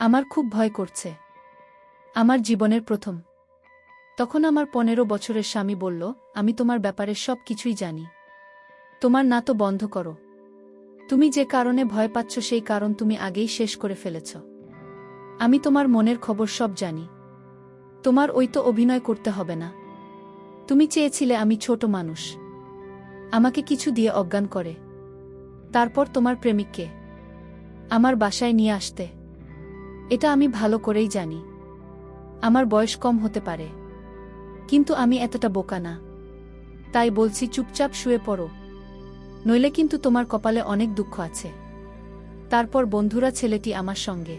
আমার খুব ভয় করছে। আমার জীবনের প্রথম। তখন আমার 15 বছরের স্বামী বলল, আমি তোমার ব্যাপারে সব কিছুই জানি। তোমার না তো বন্ধ করো। তুমি যে কারণে ভয় পাচ্ছ সেই কারণ তুমি আগেই শেষ করে ফেলেছ। আমি তোমার মনের খবর সব জানি। তোমার ওই তো অভিনয় করতে হবে না। তুমি চেয়েছিলে আমি ছোট মানুষ। আমাকে কিছু দিয়ে অজ্ঞান করে তারপর তোমার প্রেমিককে আমার বাসায় নিয়ে আসতে। এটা আমি ভালো করেই জানি। আমার বয়স কম হতে পারে, কিন্তু আমি এতটা বোকা না। তাই বলছি চুপচাপ শুয়ে পড়ো, নইলে কিন্তু তোমার কপালে অনেক দুঃখ আছে। তারপর বন্ধুরা ছেলেটি আমার সঙ্গে।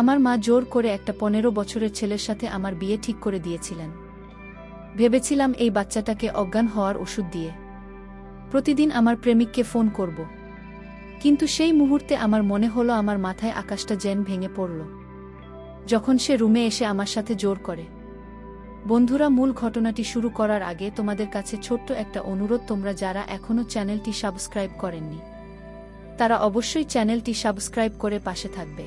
আমার মা জোর করে একটা 15 বছরের ছেলের সাথে আমার বিয়ে ঠিক করে দিয়েছিলেন। ভেবেছিলাম এই বাচ্চাটাকে অজ্ঞান হওয়ার ওষুধ দিয়ে প্রতিদিন আমার প্রেমিককে ফোন করব। কিন্তু সেই মুহূর্তে আমার মনে হলো আমার মাথায় আকাশটা যেন ভেঙে পড়ল যখন সে রুমে এসে আমার সাথে জোর করে। বন্ধুরা, মূল ঘটনাটি শুরু করার আগে তোমাদের কাছে ছোট্ট একটা অনুরোধ, তোমরা যারা এখনও চ্যানেলটি সাবস্ক্রাইব করেননি তারা অবশ্যই চ্যানেলটি সাবস্ক্রাইব করে পাশে থাকবে।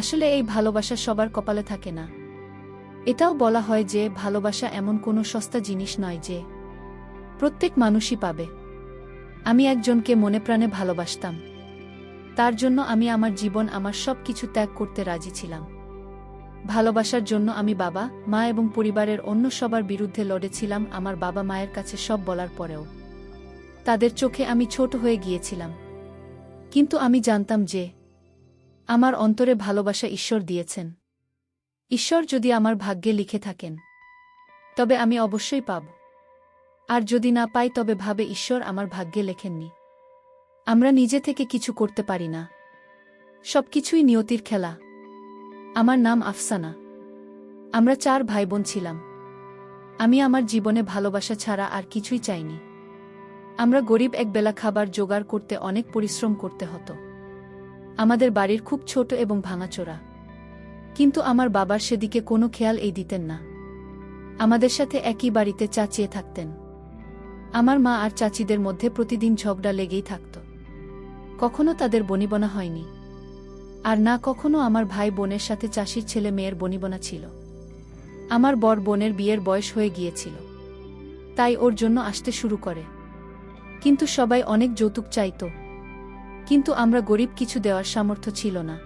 আসলে এই ভালোবাসা সবার কপালে থাকে না। এটাও বলা হয় যে ভালোবাসা এমন কোনো সস্তা জিনিস নয় যে প্রত্যেক মানুষই পাবে। আমি একজনকে মনে প্রাণে ভালোবাসতাম। তার জন্য আমি আমার জীবন, আমার সব কিছু ত্যাগ করতে রাজি ছিলাম। ভালোবাসার জন্য আমি বাবা, মা এবং পরিবারের অন্য সবার বিরুদ্ধে লড়েছিলাম। আমার বাবা মায়ের কাছে সব বলার পরেও তাদের চোখে আমি ছোট হয়ে গিয়েছিলাম। কিন্তু আমি জানতাম যে আমার অন্তরে ভালোবাসা ঈশ্বর দিয়েছেন। ঈশ্বর যদি আমার ভাগ্যে লিখে থাকেন তবে আমি অবশ্যই পাব, আর যদি না পাই তবে ভাবে ঈশ্বর আমার ভাগ্যে লেখেননি। আমরা নিজে থেকে কিছু করতে পারি না, সবকিছুই নিয়তির খেলা। আমার নাম আফসানা। আমরা 4 ভাই বোন ছিলাম। আমি আমার জীবনে ভালোবাসা ছাড়া আর কিছুই চাইনি। আমরা গরিব, একবেলা খাবার জোগাড় করতে অনেক পরিশ্রম করতে হতো। আমাদের বাড়ির খুব ছোট এবং ভাঙাচোরা, কিন্তু আমার বাবার সেদিকে কোনো খেয়াল দিতেন না। আমাদের সাথে একই বাড়িতে চাচিয়ে থাকতেন। আমার মা আর চাচিদের মধ্যে প্রতিদিন ঝগড়া লেগেই থাকত। কখনো তাদের বনিবনা হয়নি, আর না কখনো আমার ভাই বোনের সাথে চাষির ছেলে মেয়ের বনিবনা ছিল। আমার বড় বোনের বিয়ের বয়স হয়ে গিয়েছিল, তাই ওর জন্য আসতে শুরু করে। কিন্তু সবাই অনেক যৌতুক চাইত, কিন্তু আমরা গরিব, কিছু দেওয়ার সামর্থ্য ছিল না।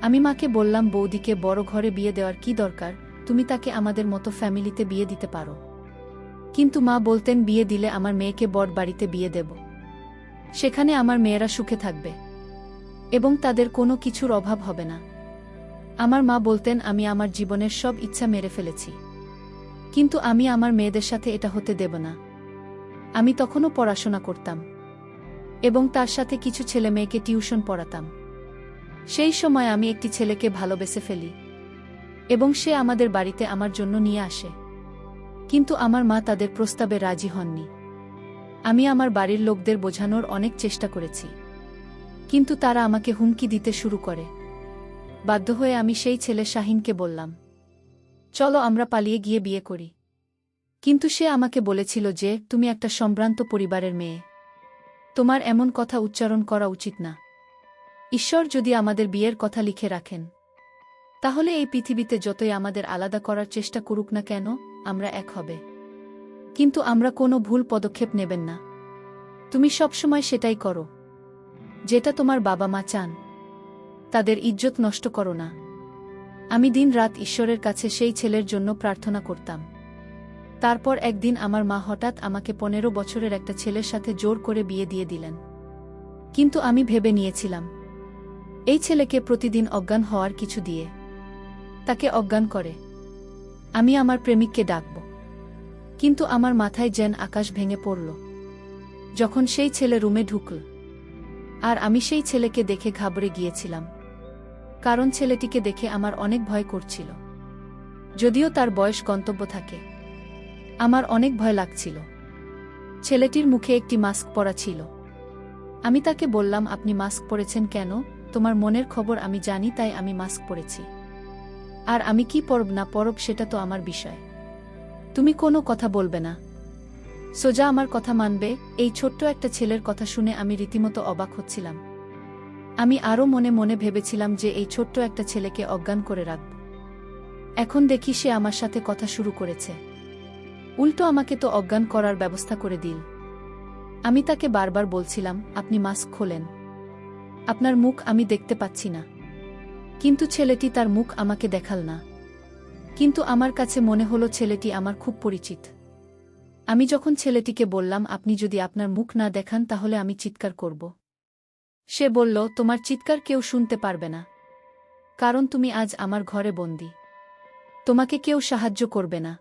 আমি মাকে বললাম, বৌদিকে বড় ঘরে বিয়ে দেওয়ার কি দরকার, তুমি তাকে আমাদের মতো ফ্যামিলিতে বিয়ে দিতে পারো। কিন্তু মা বলতেন, বিয়ে দিলে আমার মেয়েকে বড় বাড়িতে বিয়ে দেব, সেখানে আমার মেয়েরা সুখে থাকবে এবং তাদের কোনো কিছুর অভাব হবে না। আমার মা বলতেন, আমি আমার জীবনের সব ইচ্ছা মেরে ফেলেছি, কিন্তু আমি আমার মেয়েদের সাথে এটা হতে দেব না। আমি তখনও পড়াশোনা করতাম এবং তার সাথে কিছু ছেলে মেয়েকে টিউশন পড়াতাম। সেই সময় আমি একটি ছেলেকে ভালোবেসে ফেলি এবং সে আমাদের বাড়িতে আমার জন্য নিয়ে আসে। কিন্তু আমার মা তাদের প্রস্তাবে রাজি হননি। আমি আমার বাড়ির লোকদের বোঝানোর অনেক চেষ্টা করেছি, কিন্তু তারা আমাকে হুমকি দিতে শুরু করে। বাধ্য হয়ে আমি সেই ছেলে শাহিনকে বললাম, চলো আমরা পালিয়ে গিয়ে বিয়ে করি। কিন্তু সে আমাকে বলেছিল যে, তুমি একটা সম্ভ্রান্ত পরিবারের মেয়ে, তোমার এমন কথা উচ্চারণ করা উচিত না। ঈশ্বর যদি আমাদের বিয়ের কথা লিখে রাখেন, তাহলে এই পৃথিবীতে যতই আমাদের আলাদা করার চেষ্টা করুক না কেন, আমরা এক হবে। কিন্তু আমরা কোনো ভুল পদক্ষেপ নেবেন না। তুমি সবসময় সেটাই করো যেটা তোমার বাবা মা চান। তাদের ইজ্জত নষ্ট করো না। আমি দিন রাত ঈশ্বরের কাছে সেই ছেলের জন্য প্রার্থনা করতাম। তারপর একদিন আমার মা হঠাৎ আমাকে 15 বছরের একটা ছেলের সাথে জোর করে বিয়ে দিয়ে দিলেন। কিন্তু আমি ভেবে নিয়েছিলাম, এই ছেলেকে প্রতিদিন অজ্ঞান হওয়ার কিছু দিয়ে তাকে অজ্ঞান করে আমি আমার প্রেমিককে ডাকব। কিন্তু আমার মাথায় যেন আকাশ ভেঙে পড়ল যখন সেই ছেলে রুমে ঢুকল। আর আমি সেই ছেলেকে দেখে ঘাবড়ে গিয়েছিলাম, কারণ ছেলেটিকে দেখে আমার অনেক ভয় করছিল। যদিও তার বয়স গন্তব্য থাকে, আমার অনেক ভয় লাগছিল। ছেলেটির মুখে একটি মাস্ক পরা ছিল। আমি তাকে বললাম, আপনি মাস্ক পরেছেন কেন? তোমার মনের খবর আমি জানি, তাই আমি মাস্ক পরেছি। আর আমি কি পরব না পরব সেটা তো আমার বিষয়। তুমি কোনো কথা বলবে না, সোজা আমার কথা মানবে। এই ছোট্ট একটা ছেলের কথা শুনে আমি রীতিমতো অবাক হচ্ছিলাম। আমি আরও মনে মনে ভেবেছিলাম যে এই ছোট্ট একটা ছেলেকে অজ্ঞান করে রাখব। এখন দেখি সে আমার সাথে কথা শুরু করেছে। উল্টো আমাকে তো অজ্ঞান করার ব্যবস্থা করে দিল। আমি তাকে বারবার বলছিলাম, আপনি মাস্ক খোলেন, আপনার মুখ আমি দেখতে পাচ্ছি না। কিন্তু ছেলেটি তার মুখ আমাকে দেখাল না। কিন্তু আমার কাছে মনে হলো ছেলেটি আমার খুব পরিচিত। আমি যখন ছেলেটিকে বললাম, আপনি যদি আপনার মুখ না দেখান তাহলে আমি চিৎকার করব। সে বলল, তোমার চিৎকার কেউ শুনতে পারবে না, কারণ তুমি আজ আমার ঘরে বন্দী। তোমাকে কেউ সাহায্য করবে না।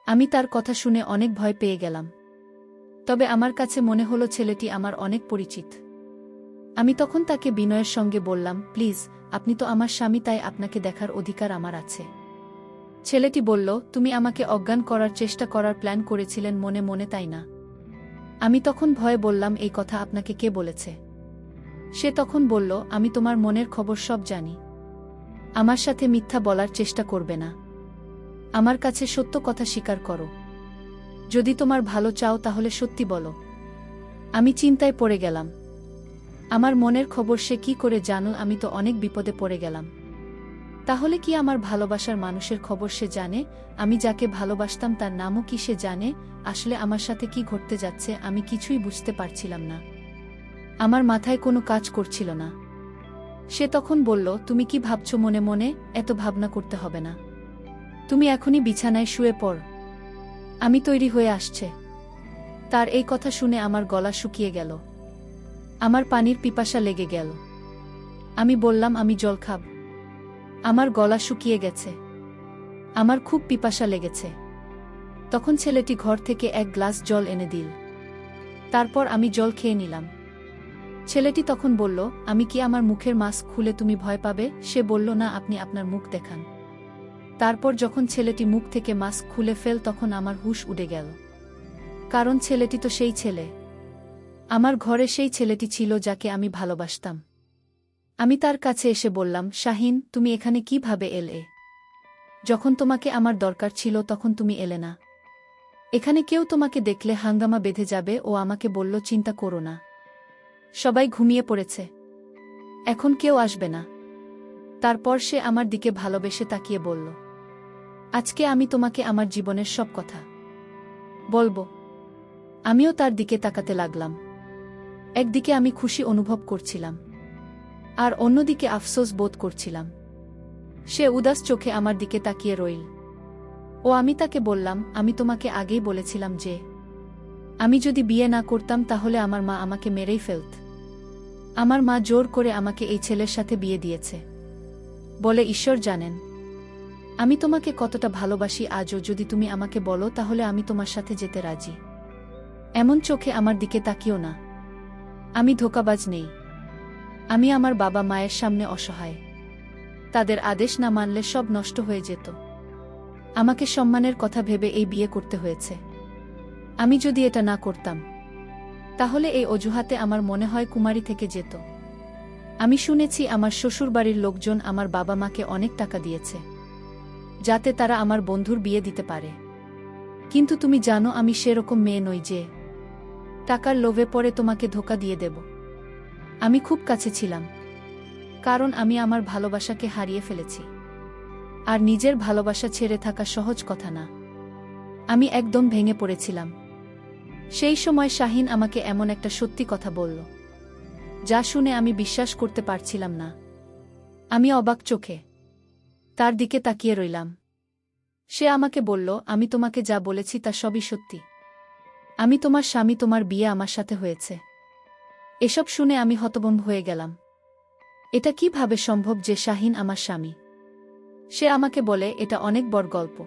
আমি তার কথা শুনে অনেক ভয় পেয়ে গেলাম। তবে আমার কাছে মনে হলো ছেলেটি আমার অনেক পরিচিত। আমি তখন তাকে বিনয়ের সঙ্গে বললাম, প্লিজ, আপনি তো আমার স্বামী, তাই আপনাকে দেখার অধিকার আমার আছে। ছেলেটি বলল, তুমি আমাকে অজ্ঞান করার চেষ্টা করার প্ল্যান করেছিলেন মনে মনে, তাই না? আমি তখন ভয়ে বললাম, এই কথা আপনাকে কে বলেছে? সে তখন বলল, আমি তোমার মনের খবর সব জানি। আমার সাথে মিথ্যা বলার চেষ্টা করবে না। আমার কাছে সত্য কথা স্বীকার করো। যদি তোমার ভালো চাও তাহলে সত্যি বলো। আমি চিন্তায় পড়ে গেলাম। আমার মনের খবর সে কি করে জানল? আমি তো অনেক বিপদে পড়ে গেলাম। তাহলে কি আমার ভালোবাসার মানুষের খবর সে জানে? আমি যাকে ভালোবাসতাম তার নামও কি সে জানে? আসলে আমার সাথে কি ঘটতে যাচ্ছে আমি কিছুই বুঝতে পারছিলাম না। আমার মাথায় কোনো কাজ করছিল না। সে তখন বলল, তুমি কি ভাবছো মনে মনে? এত ভাবনা করতে হবে না। তুমি এখনই বিছানায় শুয়ে পড়, আমি তৈরি হয়ে আসছে। তার এই কথা শুনে আমার গলা শুকিয়ে গেল। আমার পানির পিপাসা লেগে গেল। আমি বললাম, আমি জল খাব। আমার গলা শুকিয়ে গেছে, আমার খুব পিপাসা লেগেছে। তখন ছেলেটি ঘর থেকে এক গ্লাস জল এনে দিল। তারপর আমি জল খেয়ে নিলাম। ছেলেটি তখন বলল, আমি কি আমার মুখের মাস্ক খুলে তুমি ভয় পাবে? সে বলল, না, আপনি আপনার মুখ দেখান। তারপর যখন ছেলেটি মুখ থেকে মাস্ক খুলে ফেল তখন আমার হুঁশ উড়ে গেল। কারণ ছেলেটি তো সেই ছেলে, আমার ঘরে সেই ছেলেটি ছিল যাকে আমি ভালোবাসতাম। আমি তার কাছে এসে বললাম, শাহিন, তুমি এখানে কিভাবে এলে? যখন তোমাকে আমার দরকার ছিল তখন তুমি এলে না। এখানে কেউ তোমাকে দেখলে হাঙ্গামা বেঁধে যাবে। ও আমাকে বলল, চিন্তা করো না, সবাই ঘুমিয়ে পড়েছে, এখন কেউ আসবে না। তারপর সে আমার দিকে ভালোবেসে তাকিয়ে বলল, আজকে আমি তোমাকে আমার জীবনের সব কথা বলবো। আমিও তার দিকে তাকাতে লাগলাম। একদিকে আমি খুশি অনুভব করছিলাম, আর অন্যদিকে আফসোস বোধ করছিলাম। সে উদাস চোখে আমার দিকে তাকিয়ে রইল। আমি তাকে বললাম, আমি তোমাকে আগেই বলেছিলাম যে আমি যদি বিয়ে না করতাম তাহলে আমার মা আমাকে মেরেই ফেলত। আমার মা জোর করে আমাকে এই ছেলের সাথে বিয়ে দিয়েছে বলে ঈশ্বর জানেন আমি তোমাকে কতটা ভালোবাসি। আজও যদি তুমি আমাকে বলো তাহলে আমি তোমার সাথে যেতে রাজি। এমন চোখে আমার দিকে তাকিও না। আমি ধোঁকাবাজ নেই। আমি আমার বাবা মায়ের সামনে অসহায়। তাদের আদেশ না মানলে সব নষ্ট হয়ে যেত। আমাকে সম্মানের কথা ভেবে এই বিয়ে করতে হয়েছে। আমি যদি এটা না করতাম তাহলে এই অজুহাতে আমার মনে হয় কুমারী থেকে যেত। আমি শুনেছি আমার শ্বশুরবাড়ির লোকজন আমার বাবা মাকে অনেক টাকা দিয়েছে যাতে তারা আমার বন্ধুর বিয়ে দিতে পারে। কিন্তু তুমি জানো আমি সেরকম মেয়ে নই যে টাকার লোভে পড়ে তোমাকে ধোঁকা দিয়ে দেব। আমি খুব কাছে ছিলাম, কারণ আমি আমার ভালোবাসাকে হারিয়ে ফেলেছি। আর নিজের ভালোবাসা ছেড়ে থাকা সহজ কথা না। আমি একদম ভেঙে পড়েছিলাম। সেই সময় শাহিন আমাকে এমন একটা সত্যি কথা বলল যা শুনে আমি বিশ্বাস করতে পারছিলাম না। আমি অবাক চোখে তার দিকে তাকিয়ে রইলাম। সে আমাকে বলল, আমি তোমাকে যা বলেছি তা সবই সত্যি। আমি তোমার স্বামী, তোমার বিয়ে আমার সাথে হয়েছে। এসব শুনে আমি হতভম্ব হয়ে গেলাম। এটা কিভাবে সম্ভব যে শাহিন আমার স্বামী? সে আমাকে বলে, এটা অনেক বড় গল্প।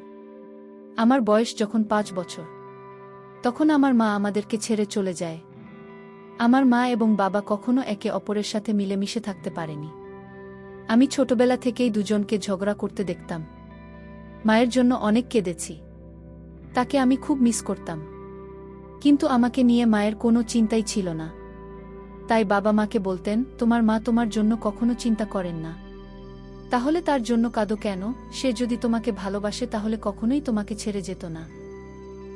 আমার বয়স যখন 5 বছর তখন আমার মা আমাদেরকে ছেড়ে চলে যায়। আমার মা এবং বাবা কখনো একে অপরের সাথে মিলেমিশে থাকতে পারেনি। আমি ছোটবেলা থেকেই দুজনকে ঝগড়া করতে দেখতাম। মায়ের জন্য অনেক কেঁদেছি। তাকে আমি খুব মিস করতাম। কিন্তু আমাকে নিয়ে মায়ের কোনো চিন্তাই ছিল না। তাই বাবা মাকে বলতেন, তোমার মা তোমার জন্য কখনো চিন্তা করেন না, তাহলে তার জন্য কাঁদো কেন? সে যদি তোমাকে ভালোবাসে তাহলে কখনোই তোমাকে ছেড়ে যেত না।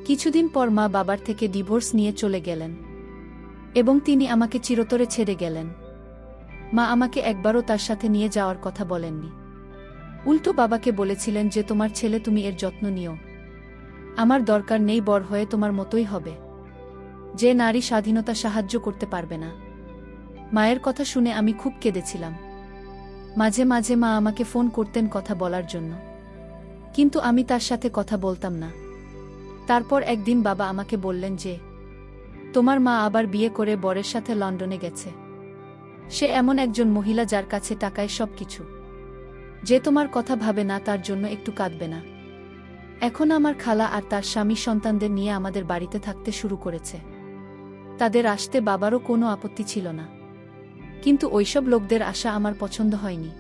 কিছুদিন পর মা বাবার থেকে ডিভোর্স নিয়ে চলে গেলেন এবং তিনি আমাকে চিরতরে ছেড়ে গেলেন। মা আমাকে একবারও তার সাথে নিয়ে যাওয়ার কথা বলেননি। উল্টো বাবাকে বলেছিলেন যে তোমার ছেলে, তুমি এর যত্ন নিও। আমার দরকার নেই, বড় হয়ে তোমার মতোই হবে, যে নারী স্বাধীনতা সাহায্য করতে পারবে না। মায়ের কথা শুনে আমি খুব কেঁদেছিলাম। মাঝে মাঝে মা আমাকে ফোন করতেন কথা বলার জন্য, কিন্তু আমি তার সাথে কথা বলতাম না। তারপর একদিন বাবা আমাকে বললেন যে তোমার মা আবার বিয়ে করে বরের সাথে লন্ডনে গেছে। সে এমন একজন মহিলা যার কাছে টাকায় সবকিছু, যে তোমার কথা ভাবে না, তার জন্য একটু কাঁদবে না। এখন আমার খালা আর তার স্বামী সন্তানদের নিয়ে আমাদের বাড়িতে থাকতে শুরু করেছে। তাদের আসতে বাবারও কোনো আপত্তি ছিল না, কিন্তু ওইসব লোকদের আসা আমার পছন্দ হয়নি।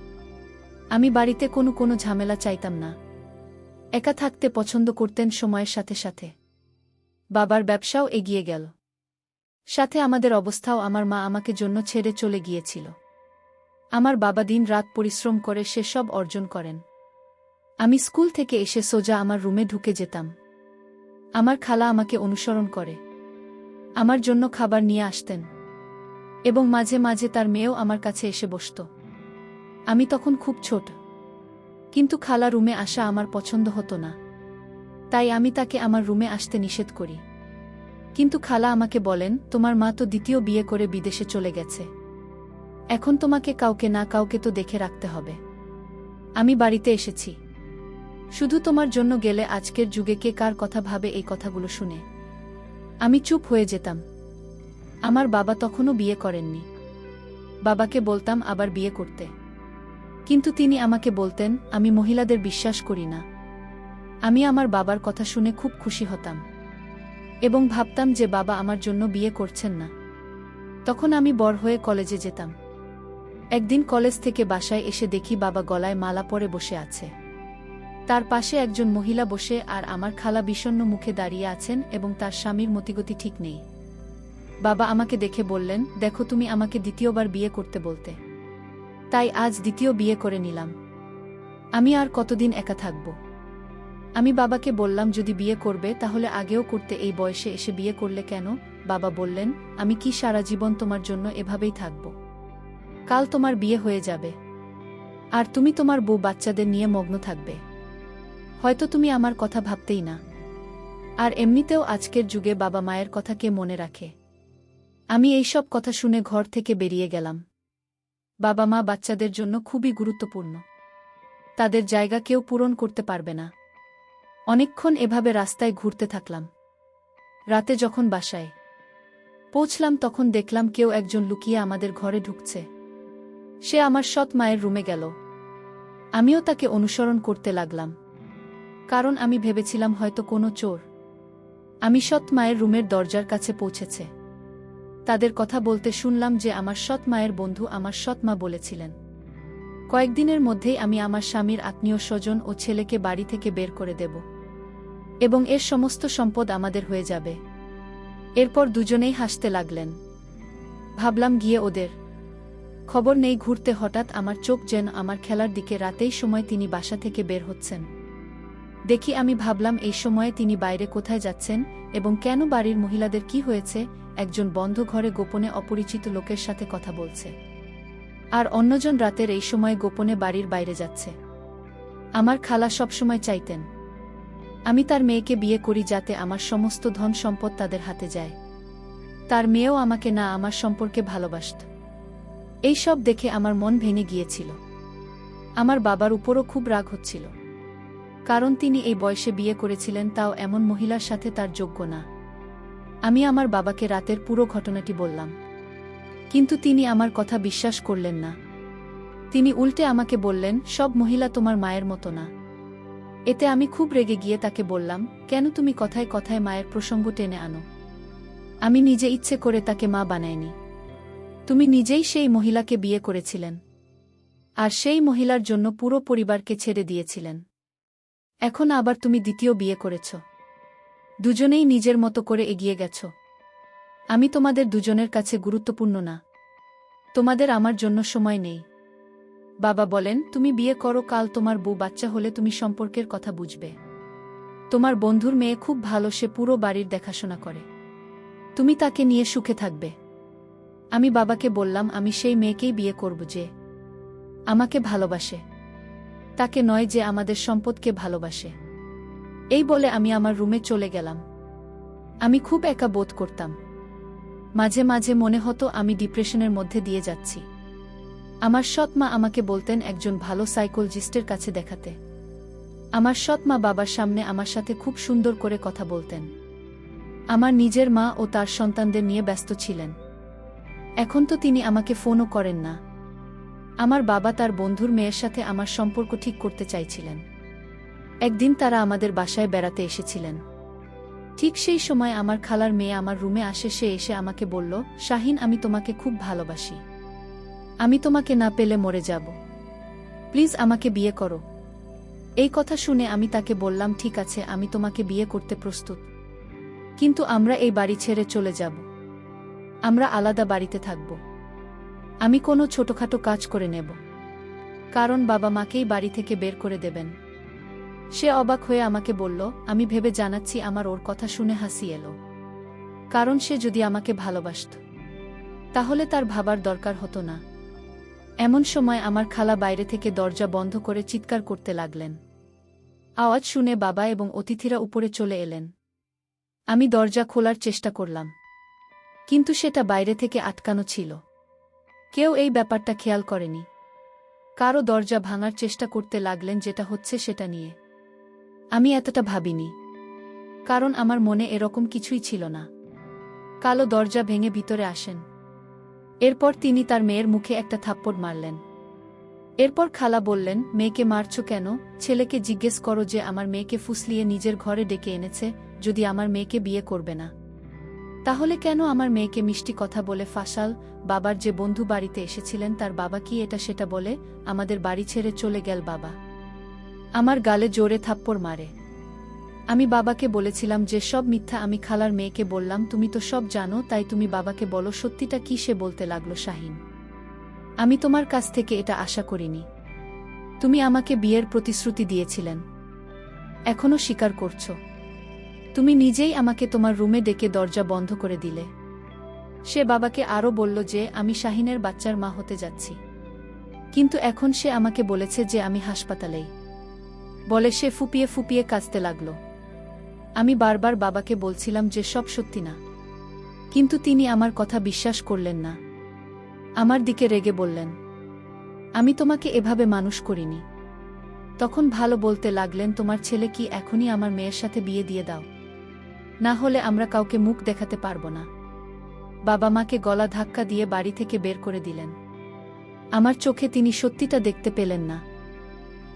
আমি বাড়িতে কোনো ঝামেলা চাইতাম না। একা থাকতে পছন্দ করতেন। সময়ের সাথে সাথে বাবার ব্যবসাও এগিয়ে গেল, সাথে আমাদের অবস্থাও। আমার মা আমাকে জন্য ছেড়ে চলে গিয়েছিল। আমার বাবা দিন রাত পরিশ্রম করে সেসব অর্জন করেন। আমি স্কুল থেকে এসে সোজা আমার রুমে ঢুকে যেতাম। আমার খালা আমাকে অনুসরণ করে আমার জন্য খাবার নিয়ে আসতেন, এবং মাঝে মাঝে তার মেয়েও আমার কাছে এসে বসত। আমি তখন খুব ছোট, কিন্তু খালা রুমে আসা আমার পছন্দ হতো না, তাই আমি তাকে আমার রুমে আসতে নিষেধ করি। কিন্তু খালা আমাকে বলেন, তোমার মা তো দ্বিতীয় বিয়ে করে বিদেশে চলে গেছে, এখন তোমাকে কাউকে না কাউকে তো দেখে রাখতে হবে। আমি বাড়িতে এসেছি শুধু তোমার জন্য, গেলে আজকের যুগে কে কার কথা ভাবে। এই কথাগুলো শুনে আমি চুপ হয়ে যেতাম। আমার বাবা তখনও বিয়ে করেননি। বাবাকে বলতাম আবার বিয়ে করতে, কিন্তু তিনি আমাকে বলতেন আমি মহিলাদের বিশ্বাস করি না। আমি আমার বাবার কথা শুনে খুব খুশি হতাম এবং ভাবতাম যে বাবা আমার জন্য বিয়ে করছেন না। তখন আমি বড় হয়ে কলেজে যেতাম। একদিন কলেজ থেকে বাসায় এসে দেখি বাবা গলায় মালা পরে বসে আছে। তার পাশে একজন মহিলা বসে, আর আমার খালা বিষণ্ণ মুখে দাঁড়িয়ে আছেন এবং তার স্বামীর মতিগতি ঠিক নেই। বাবা আমাকে দেখে বললেন, দেখো, তুমি আমাকে দ্বিতীয়বার বিয়ে করতে বলতে, তাই আজ দ্বিতীয় বিয়ে করে নিলাম। আমি আর কতদিন একা থাকব? আমি বাবাকে বললাম, যদি বিয়ে করবে তাহলে আগেও করতে, এই বয়সে এসে বিয়ে করলে কেন? বাবা বললেন, আমি কি সারা জীবন তোমার জন্য এভাবেই থাকব? কাল তোমার বিয়ে হয়ে যাবে, আর তুমি তোমার বউ বাচ্চাদের নিয়ে মগ্ন থাকবে। হয়তো তুমি আমার কথা ভাবতেই না। আর এমনিতেও আজকের যুগে বাবা মায়ের কথা কে মনে রাখে? আমি এইসব কথা শুনে ঘর থেকে বেরিয়ে গেলাম। বাবা মা বাচ্চাদের জন্য খুবই গুরুত্বপূর্ণ, তাদের জায়গা কেউ পূরণ করতে পারবে না। অনেকক্ষণ এভাবে রাস্তায় ঘুরতে থাকলাম। রাতে যখন বাসায় পৌঁছলাম তখন দেখলাম কেউ একজন লুকিয়ে আমাদের ঘরে ঢুকছে। সে আমার সৎ মায়ের রুমে গেল। আমিও তাকে অনুসরণ করতে লাগলাম, কারণ আমি ভেবেছিলাম হয়তো কোনো চোর। আমি সৎ মায়ের রুমের দরজার কাছে পৌঁছেছে। তাদের কথা বলতে শুনলাম যে আমার সৎ মায়ের বন্ধু আমার সৎ মা বলেছিলেন কয়েকদিনের মধ্যেই আমি আমার স্বামীর আত্মীয় স্বজন ও ছেলেকে বাড়ি থেকে বের করে দেব, এবং এর সমস্ত সম্পদ আমাদের হয়ে যাবে। এরপর দুজনেই হাসতে লাগলেন। ভাবলাম গিয়ে ওদের খবর নেই। ঘুরতে হঠাৎ আমার চোখ যেন আমার খেলার দিকে। রাতেই সময় তিনি বাসা থেকে বের হচ্ছেন দেখি। আমি ভাবলাম এই সময়ে তিনি বাইরে কোথায় যাচ্ছেন এবং কেন? বাড়ির মহিলাদের কি হয়েছে? একজন বন্ধ ঘরে গোপনে অপরিচিত লোকের সাথে কথা বলছে, আর অন্যজন রাতের এই সময় গোপনে বাড়ির বাইরে যাচ্ছে। আমার খালা সবসময় চাইতেন আমি তার মেয়েকে বিয়ে করি, যাতে আমার সমস্ত ধন সম্পদ তাদের হাতে যায়। তার মেয়েও আমাকে না আমার সম্পর্কে ভালোবাসত। এই সব দেখে আমার মন ভেঙে গিয়েছিল। আমার বাবার উপরও খুব রাগ হচ্ছিল, কারণ তিনি এই বয়সে বিয়ে করেছিলেন, তাও এমন মহিলার সাথে তার যোগ্য না। আমি আমার বাবাকে রাতের পুরো ঘটনাটি বললাম, কিন্তু তিনি আমার কথা বিশ্বাস করলেন না। তিনি উল্টে আমাকে বললেন, সব মহিলা তোমার মায়ের মতো না। এতে আমি খুব রেগে গিয়ে তাকে বললাম, কেন তুমি কথায় কথায় মায়ের প্রসঙ্গ টেনে আনো? আমি নিজে ইচ্ছে করে তাকে মা বানাইনি। তুমি নিজেই সেই মহিলাকে বিয়ে করেছিলেন, আর সেই মহিলার জন্য পুরো পরিবারকে ছেড়ে দিয়েছিলেন। এখন আবার তুমি দ্বিতীয় বিয়ে করেছ। দুজনেই নিজের মতো করে এগিয়ে গেছ। আমি তোমাদের দুজনের কাছে গুরুত্বপূর্ণ না। তোমাদের আমার জন্য সময় নেই। বাবা বলেন, তুমি বিয়ে করো, কাল তোমার বউ বাচ্চা হলে তুমি সম্পর্কের কথা বুঝবে। তোমার বন্ধুর মেয়ে খুব ভালো, সে পুরো বাড়ির দেখাশোনা করে। তুমি তাকে নিয়ে সুখে থাকবে। আমি বাবাকে বললাম আমি সেই মেয়েকেই বিয়ে করব যে আমাকে ভালোবাসে, তাকে নয় যে আমাদের সম্পদকে ভালোবাসে। এই বলে আমি আমার রুমে চলে গেলাম। আমি খুব একা বোধ করতাম। মাঝে মাঝে মনে হতো আমি ডিপ্রেশনের মধ্যে দিয়ে যাচ্ছি। আমার সৎ মা আমাকে বলতেন একজন ভালো সাইকোলজিস্টের কাছে দেখাতে। আমার সৎ মা বাবার সামনে আমার সাথে খুব সুন্দর করে কথা বলতেন। আমার নিজের মা ও তার সন্তানদের নিয়ে ব্যস্ত ছিলেন। এখন তো তিনি আমাকে ফোনও করেন না। আমার বাবা তার বন্ধুর মেয়ের সাথে আমার সম্পর্ক ঠিক করতে চাইছিলেন। একদিন তারা আমাদের বাসায় বেড়াতে এসেছিলেন। ঠিক সেই সময় আমার খালার মেয়ে আমার রুমে আসে। সে এসে আমাকে বলল, শাহিন, আমি তোমাকে খুব ভালোবাসি। আমি তোমাকে না পেলে মরে যাব। প্লিজ আমাকে বিয়ে করো। এই কথা শুনে আমি তাকে বললাম, ঠিক আছে, আমি তোমাকে বিয়ে করতে প্রস্তুত, কিন্তু আমরা এই বাড়ি ছেড়ে চলে যাব। আমরা আলাদা বাড়িতে থাকব। আমি কোনো ছোটখাটো কাজ করে নেব, কারণ বাবা মাকেই বাড়ি থেকে বের করে দেবেন। সে অবাক হয়ে আমাকে বলল, আমি ভেবে জানাচ্ছি। আমার ওর কথা শুনে হাসি এলো, কারণ সে যদি আমাকে ভালোবাসত তাহলে তার ভাবার দরকার হতো না। এমন সময় আমার খালা বাইরে থেকে দরজা বন্ধ করে চিৎকার করতে লাগলেন। আওয়াজ শুনে বাবা এবং অতিথিরা উপরে চলে এলেন। আমি দরজা খোলার চেষ্টা করলাম, কিন্তু সেটা বাইরে থেকে আটকানো ছিল। কেউ এই ব্যাপারটা খেয়াল করেনি। কারো দরজা ভাঙার চেষ্টা করতে লাগলেন, যেটা হচ্ছে সেটা নিয়ে আমি এতটা ভাবিনি, কারণ আমার মনে এরকম কিছুই ছিল না। কালো দরজা ভেঙে ভিতরে আসেন। এরপর তিনি তার মেয়ের মুখে একটা থাপ্পড় মারলেন। এরপর খালা বললেন, মেয়েকে মারছো কেন? ছেলেকে জিজ্ঞেস করো যে আমার মেয়েকে ফুসলিয়ে নিজের ঘরে ডেকে এনেছে। যদি আমার মেয়েকে বিয়ে করবে না, তাহলে কেন আমার মেয়েকে মিষ্টি কথা বলে ফাঁসাল? বাবার যে বন্ধু বাড়িতে এসেছিলেন তার বাবা কি এটা সেটা বলে আমাদের বাড়ি ছেড়ে চলে গেল? বাবা আমার গালে জোরে থাপ্পড় মারে। আমি বাবাকে বলেছিলাম যে সব মিথ্যা। আমি খালার মেয়েকে বললাম, তুমি তো সব জানো, তাই তুমি বাবাকে বলো সত্যিটা কি। সে বলতে লাগলো, শাহিন, আমি তোমার কাছ থেকে এটা আশা করিনি। তুমি আমাকে বিয়ের প্রতিশ্রুতি দিয়েছিলেন, এখনো স্বীকার করছো। তুমি নিজেই আমাকে তোমার রুমে ডেকে দরজা বন্ধ করে দিলে। সে বাবাকে আরও বলল যে আমি শাহিনের বাচ্চার মা হতে যাচ্ছি, কিন্তু এখন সে আমাকে বলেছে যে আমি হাসপাতালেই। বলে সে ফুপিয়ে ফুপিয়ে কাঁদতে লাগল। আমি বারবার বাবাকে বলছিলাম যে সব সত্যি না, কিন্তু তিনি আমার কথা বিশ্বাস করলেন না। আমার দিকে রেগে বললেন, আমি তোমাকে এভাবে মানুষ করিনি। তখন ভালো বলতে লাগলেন, তোমার ছেলে কি এখনই আমার মেয়ের সাথে বিয়ে দিয়ে দাও, না হলে আমরা কাউকে মুখ দেখাতে পারব না। বাবা মাকে গলা ধাক্কা দিয়ে বাড়ি থেকে বের করে দিলেন। আমার চোখে তিনি সত্যিটা দেখতে পেলেন না,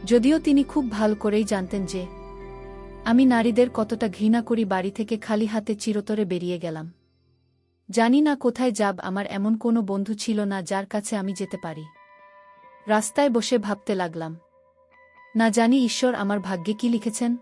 যদিও তিনি খুব ভালো করেই জানতেন যে আমি নারীদের কতটা ঘৃণা করি। বাড়ি থেকে খালি হাতে চিরতরে বেরিয়ে গেলাম। জানি না কোথায় যাব। আমার এমন কোনো বন্ধু ছিল না যার কাছে আমি যেতে পারি। রাস্তায় বসে ভাবতে লাগলাম, না জানি ঈশ্বর আমার ভাগ্যে কি লিখেছেন।